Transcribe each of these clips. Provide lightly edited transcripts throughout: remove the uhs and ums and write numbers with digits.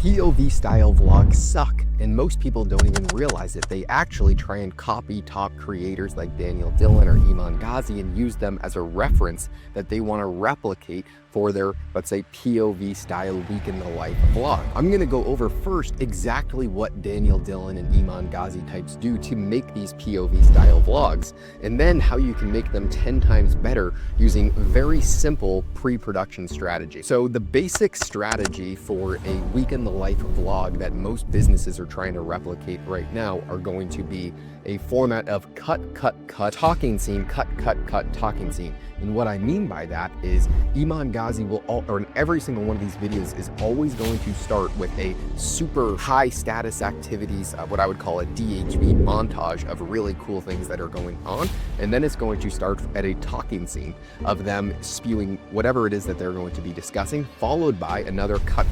POV style vlogs suck, and most people don't even realize it. They actually try and copy top creators like Dalen or Iman Gadzhi and use them as a reference that they want to replicate for their, let's say, POV style week in the life vlog. I'm gonna go over first exactly what Dalen and Iman Gadzhi types do to make these POV style vlogs, and then how you can make them 10 times better using very simple pre-production strategy. So the basic strategy for a week in the life vlog that most businesses are trying to replicate right now are going to be a format of cut, talking scene, cut, talking scene. And what I mean by that is Iman Gadzhi or in every single one of these videos is always going to start with a super high status activities, what I would call a DHV montage of really cool things that are going on. And then it's going to start at a talking scene of them spewing whatever it is that they're going to be discussing, followed by another cut,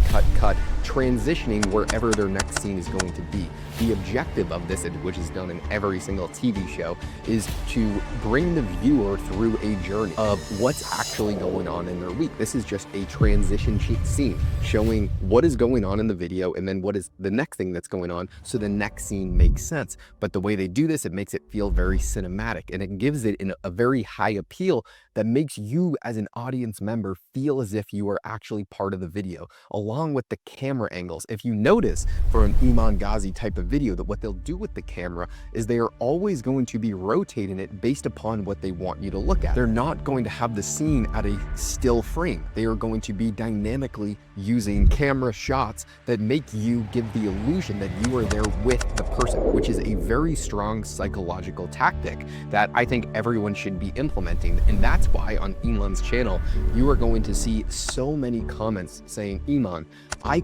transitioning wherever their next scene is going to be. The objective of this, which is done in every single TV show, is to bring the viewer through a journey of what's actually going on in their week. This is just a transition scene showing what is going on in the video and then what is the next thing that's going on, so the next scene makes sense. But the way they do this, it makes it feel very cinematic, and it gives it a very high appeal that makes you as an audience member feel as if you are actually part of the video, along with the camera angles. If you notice for an Iman Gadzhi type of video, that what they'll do with the camera is they are always going to be rotating it based upon what they want you to look at. They're not going to have the scene at a still frame. They are going to be dynamically using camera shots that make you give the illusion that you are there with the person, which is a very strong psychological tactic that I think everyone should be implementing. And that's why on Iman's channel, you are going to see so many comments saying, Iman, I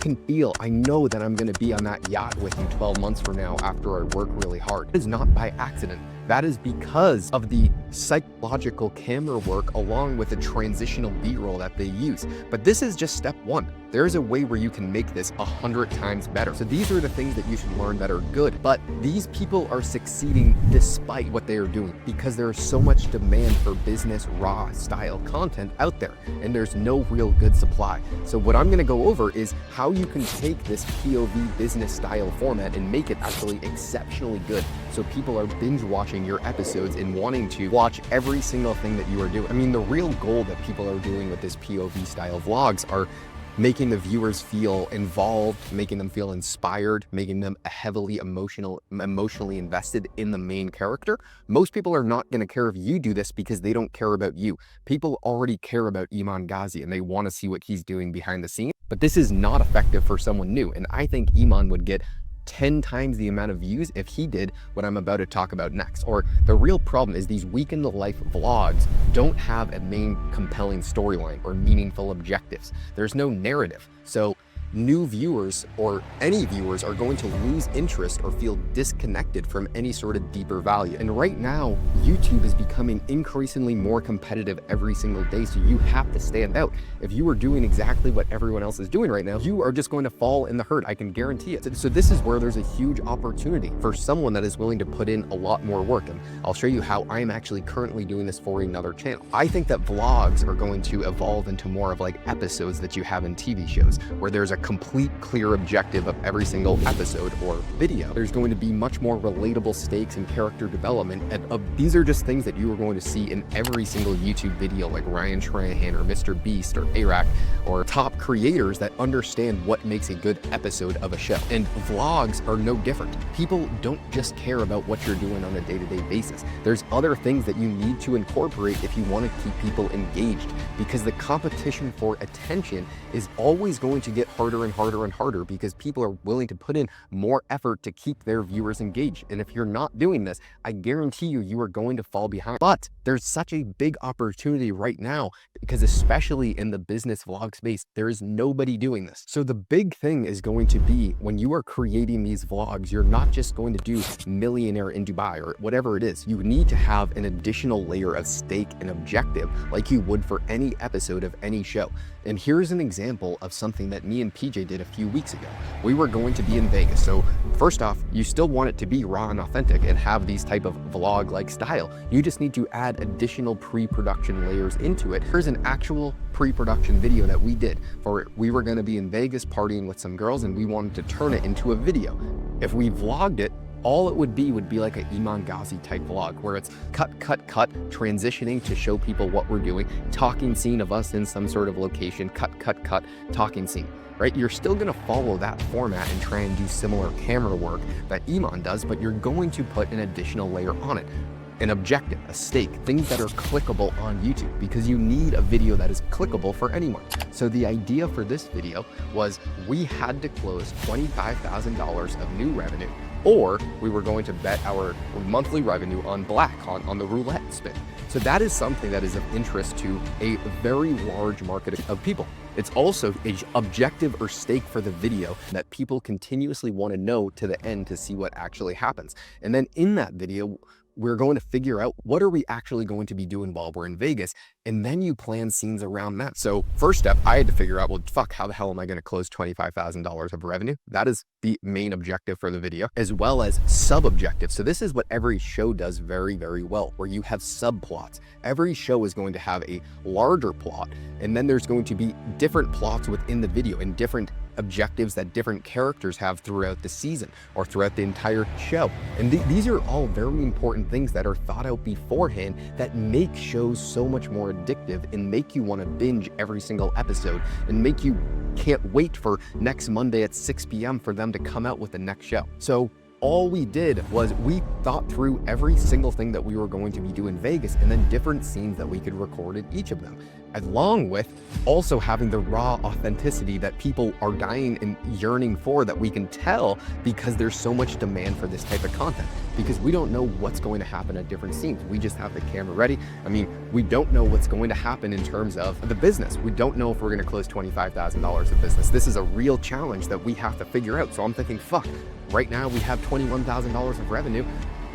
know that I'm going to be on that yacht with you 12 months from now after I work really hard. It is not by accident. That is because of the psychological camera work along with the transitional B-roll that they use. But this is just step one. There is a way where you can make this 100 times better. So these are the things that you should learn that are good. But these people are succeeding despite what they are doing, because there is so much demand for business raw style content out there, and there's no real good supply. So what I'm gonna go over is how you can take this POV business style format and make it actually exceptionally good, so people are binge watching your episodes and wanting to watch every single thing that you are doing. I mean, the real goal that people are doing with this POV style vlogs are making the viewers feel involved, making them feel inspired, making them heavily emotionally invested in the main character. Most people are not going to care if you do this because they don't care about you. People already care about Iman Gadzhi and they want to see what he's doing behind the scenes. But this is not effective for someone new. And I think Iman would get 10 times the amount of views if he did what I'm about to talk about next. Or the real problem is these week in the life vlogs don't have a main compelling storyline or meaningful objectives. There's no narrative. So new viewers or any viewers are going to lose interest or feel disconnected from any sort of deeper value. And right now, YouTube is becoming increasingly more competitive every single day, so you have to stand out. If you are doing exactly what everyone else is doing right now, you are just going to fall in the herd, I can guarantee it. So this is where there's a huge opportunity for someone that is willing to put in a lot more work, and I'll show you how I'm actually currently doing this for another channel. I think that vlogs are going to evolve into more of like episodes that you have in TV shows, where there's a complete clear objective of every single episode or video. There's going to be much more relatable stakes and character development, and these are just things that you are going to see in every single YouTube video, like Ryan Trahan or Mr. Beast or Arak, or top creators that understand what makes a good episode of a show. And vlogs are no different. People don't just care about what you're doing on a day-to-day basis. There's other things that you need to incorporate if you want to keep people engaged, because the competition for attention is always going to get harder and harder because people are willing to put in more effort to keep their viewers engaged. And if you're not doing this, I guarantee you are going to fall behind. But there's such a big opportunity right now, because especially in the business vlog space, there is nobody doing this. So the big thing is going to be, when you are creating these vlogs, you're not just going to do millionaire in Dubai or whatever it is. You need to have an additional layer of stake and objective like you would for any episode of any show. And here's an example of something that me and PJ did a few weeks ago. We were going to be in Vegas. So first off, you still want it to be raw and authentic and have these type of vlog-like style. You just need to add additional pre-production layers into it. Here's an actual pre-production video that we did for it. We were going to be in Vegas partying with some girls and we wanted to turn it into a video. If we vlogged it, all it would be like an Iman Gadzhi type vlog where it's cut, transitioning to show people what we're doing, talking scene of us in some sort of location, cut, talking scene, right? You're still gonna follow that format and try and do similar camera work that Iman does, but you're going to put an additional layer on it. An objective, a stake, things that are clickable on YouTube, because you need a video that is clickable for anyone. So the idea for this video was we had to close $25,000 of new revenue, or we were going to bet our monthly revenue on black, on the roulette spin. So that is something that is of interest to a very large market of people. It's also an objective or stake for the video that people continuously want to know to the end to see what actually happens. And then in that video, we're going to figure out what are we actually going to be doing while we're in Vegas, and then you plan scenes around that. So first step, I had to figure out, well, fuck, how the hell am I going to close $25,000 of revenue? That is the main objective for the video, as well as sub-objectives. So this is what every show does very, very well, where you have subplots. Every show is going to have a larger plot, and then there's going to be different plots within the video and different objectives that different characters have throughout the season or throughout the entire show. And these are all very important things that are thought out beforehand that make shows so much more addictive and make you want to binge every single episode and make you can't wait for next Monday at 6 p.m. for them to come out with the next show. So all we did was we thought through every single thing that we were going to be doing in Vegas and then different scenes that we could record in each of them, along with also having the raw authenticity that people are dying and yearning for, that we can tell because there's so much demand for this type of content, because we don't know what's going to happen at different scenes. We just have the camera ready. I mean, we don't know what's going to happen in terms of the business. We don't know if we're going to close $25,000 of business. This is a real challenge that we have to figure out. So I'm thinking, fuck, right now we have $21,000 of revenue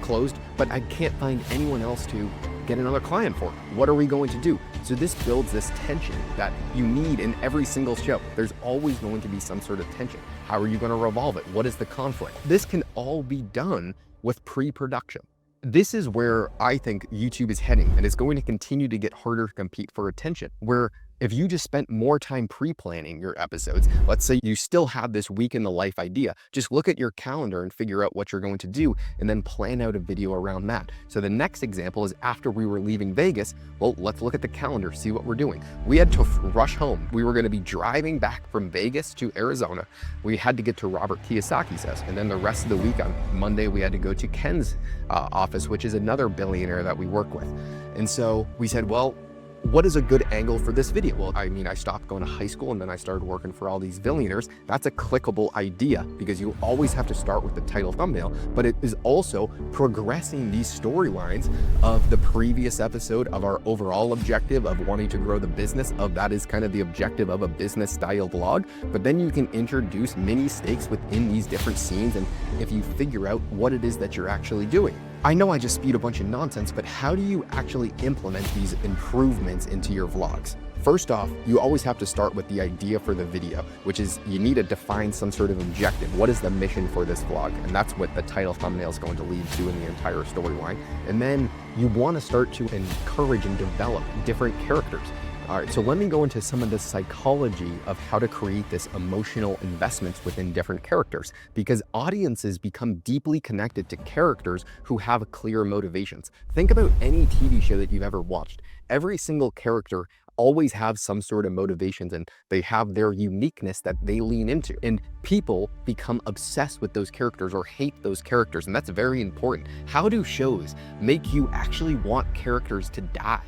closed, but I can't find anyone else to get another client for. What are we going to do? So this builds this tension that you need in every single show. There's always going to be some sort of tension. How are you going to revolve it? What is the conflict? This can all be done with pre-production. This is where I think YouTube is heading, and it's going to continue to get harder to compete for attention, where if you just spent more time pre-planning your episodes, let's say you still have this week in the life idea, just look at your calendar and figure out what you're going to do and then plan out a video around that. So the next example is after we were leaving Vegas, well, let's look at the calendar, see what we're doing. We had to rush home. We were going to be driving back from Vegas to Arizona. We had to get to Robert Kiyosaki's house. And then the rest of the week on Monday, we had to go to Ken's office, which is another billionaire that we work with. And so we said, well, what is a good angle for this video? Well, I mean, I stopped going to high school and then I started working for all these billionaires. That's a clickable idea because you always have to start with the title thumbnail, but it is also progressing these storylines of the previous episode, of our overall objective of wanting to grow the business, of that is kind of the objective of a business style vlog. But then you can introduce mini stakes within these different scenes, and if you figure out what it is that you're actually doing. I know I just spewed a bunch of nonsense, but how do you actually implement these improvements into your vlogs? First off, you always have to start with the idea for the video, which is you need to define some sort of objective. What is the mission for this vlog? And that's what the title thumbnail is going to lead to in the entire storyline. And then you want to start to encourage and develop different characters. All right, so let me go into some of the psychology of how to create this emotional investments within different characters, because audiences become deeply connected to characters who have clear motivations. Think about any TV show that you've ever watched. Every single character always have some sort of motivations and they have their uniqueness that they lean into. And people become obsessed with those characters or hate those characters, and that's very important. How do shows make you actually want characters to die?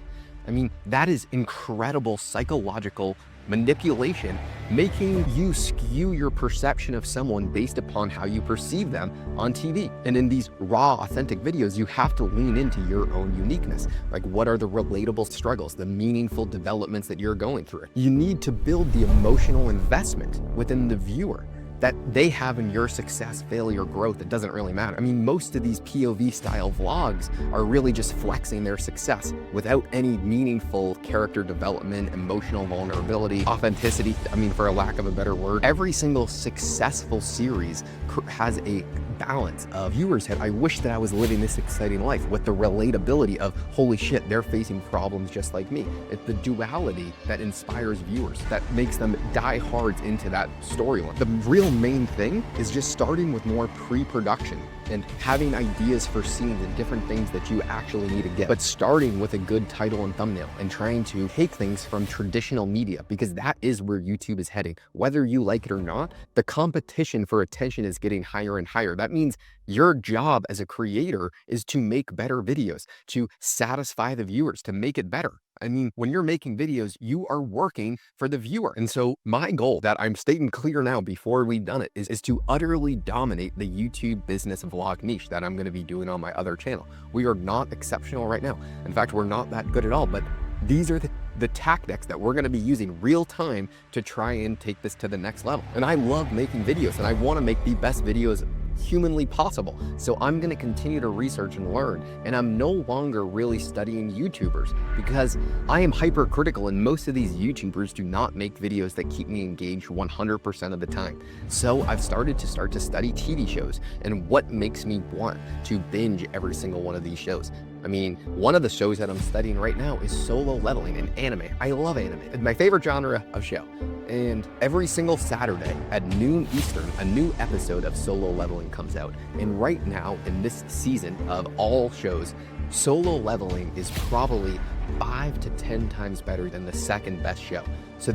I mean, that is incredible psychological manipulation, making you skew your perception of someone based upon how you perceive them on TV. And in these raw, authentic videos, you have to lean into your own uniqueness. Like, what are the relatable struggles, the meaningful developments that you're going through? You need to build the emotional investment within the viewer. that they have in your success, failure, growth, it doesn't really matter. I mean, most of these POV style vlogs are really just flexing their success without any meaningful character development, emotional vulnerability, authenticity, I mean, for a lack of a better word. Every single successful series has a balance of viewers hit. I wish that I was living this exciting life with the relatability of, holy shit, they're facing problems just like me. It's the duality that inspires viewers, that makes them die hard into that storyline. The real main thing is just starting with more pre-production and having ideas for scenes and different things that you actually need to get, but starting with a good title and thumbnail and trying to take things from traditional media, because that is where YouTube is heading. Whether you like it or not, the competition for attention is getting higher and higher. That means your job as a creator is to make better videos, to satisfy the viewers, to make it better. I mean, when you're making videos, you are working for the viewer. And so my goal that I'm stating clear now before we've done it is to utterly dominate the YouTube business vlog niche that I'm going to be doing on my other channel. We are not exceptional right now. In fact, we're not that good at all, but these are the tactics that we're going to be using real time to try and take this to the next level. And I love making videos, and I want to make the best videos humanly possible. So I'm going to continue to research and learn, and I'm no longer really studying YouTubers because I am hypercritical, and most of these YouTubers do not make videos that keep me engaged 100% of the time. So I've started to study TV shows and what makes me want to binge every single one of these shows. I mean, one of the shows that I'm studying right now is Solo Leveling, an anime. I love anime. It's my favorite genre of show. And every single Saturday at noon Eastern, a new episode of Solo Leveling comes out. And right now, in this season of all shows, Solo Leveling is probably 5 to 10 times better than the second best show. So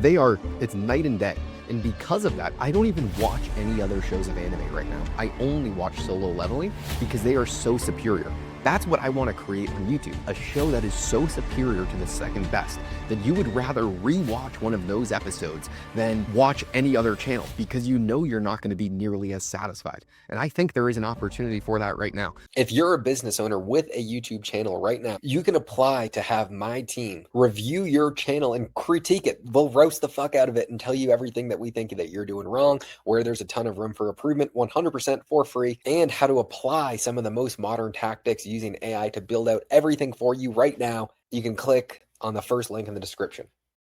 it's night and day. And because of that, I don't even watch any other shows of anime right now. I only watch Solo Leveling because they are so superior. That's what I want to create on YouTube, a show that is so superior to the second best that you would rather rewatch one of those episodes than watch any other channel, because you know you're not going to be nearly as satisfied. And I think there is an opportunity for that right now. If you're a business owner with a YouTube channel right now, you can apply to have my team review your channel and critique it. We'll roast the fuck out of it and tell you everything that we think that you're doing wrong, where there's a ton of room for improvement, 100% for free, and how to apply some of the most modern tactics using AI to build out everything for you right now. You can click on the first link in the description.